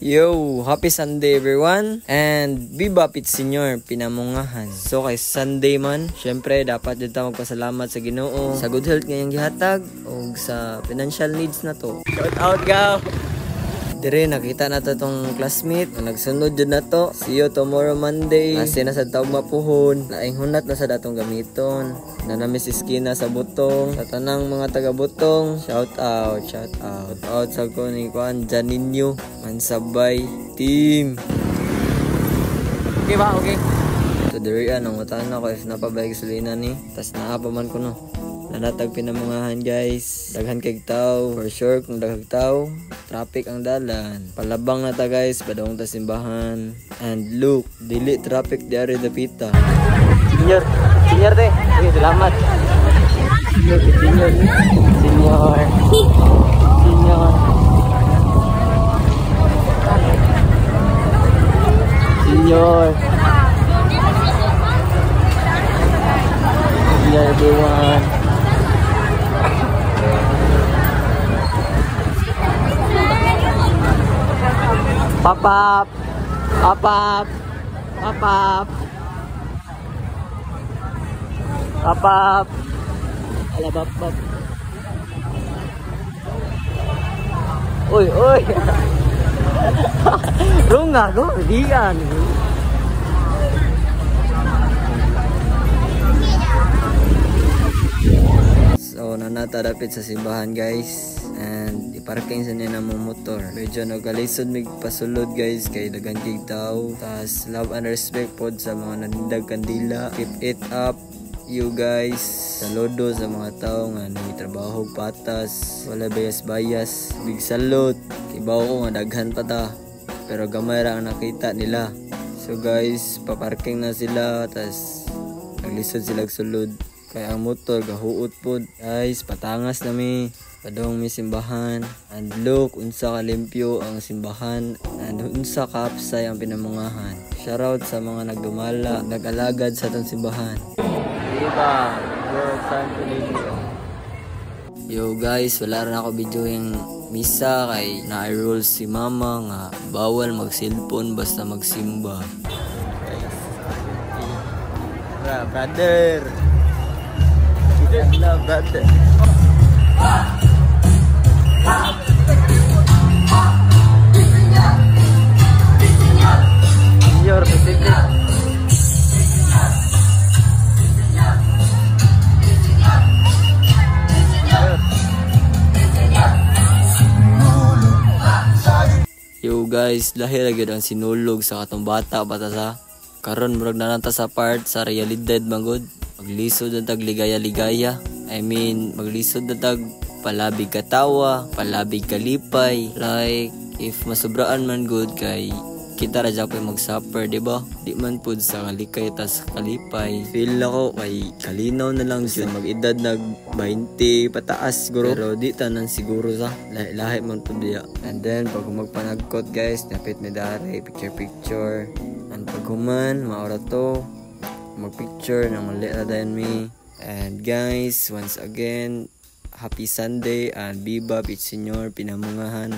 Yo, happy Sunday everyone. And bibap it senyor pinamungahan. So kay Sunday man, syempre dapat din ta magpasalamat sa Ginoo sa good health ngayong gihatag o sa financial needs na to. Shout out gaw. Dire nakita na to tong classmate nga nagsunod jud na to. See you tomorrow Monday. Kasi na sa taog mapuhon. Laing hunat na sa datong gamiton. Nanami si Skina sa Butong. Sa tanang mga taga Butong, shout out, shout out. Shout out sa ko ni Juan Janinyo, Mansabay team. Okay ba? Okay. So dire ang utan na ko if napabay gasolina ni. Tas naa pa man ko no. Nanatag pinamungahan guys. Daghan kay tao. For sure kung daghang tao, traffic ang dalan. Palabang na ta guys, padong ta simbahan. And look, dili traffic diari dapita. Senior, senior te. Okay, salamat. Senior, senior. Senior. Senior. Senior. Senior everyone. Pop up, pop up, pop up, pop up, ala pop up. Uy, uy, runga go, diyan. So nanata dapit sa simbahan guys. And iparking sa niya ng motor. Medyo nagalisod mig pasulod guys kay dagan kay tao. Tas love and respect pod sa mga nanindag kandila. Keep it up you guys. Saludo sa mga tao nga nagtrabaho patas, wala bayas-bayas. Big salute. Ibaw ko nga daghan pa ta. Pero gamay ra ang nakita nila. So guys, paparking na sila tas naglisod sila sulod. Kaya ang motor gahuot pod. Guys, patangas nami. Padong may simbahan. And look, unsa kalimpyo ang simbahan. And unsa kaapsay ang pinamungahan. Shoutout sa mga nagdumala, nag-alagad sa itong simbahan. Diba? Time to live. Yo guys, wala rin ako video yung misa kay na-rules si mama nga bawal mag-cellphone basta magsimba. Brother! Hello, brother! Senior, Pacific. Yo guys, lahir agad ang sinulog sa katong bata sa karon murag na nanta sa part sa realidad manggod. Maglisod ang tag ligaya-ligaya. I mean, maglisod na tag palabig katawa, palabig kalipay. Like, if masubraan man good kay kita radya ko mag-suffer, diba? Di man pud sa kalikay tas kalipay. Feel ako kay kalinaw na lang yun. Mag-edad nag 20 pataas siguro. Pero di tanan siguro sa lahi man pud diya. And then, pag magpanagkot guys, napit ni Dare, picture. And pag human, maura to, mag-picture ng mali na din me. And guys, once again, happy Sunday and bibap it senyor pinamungahan.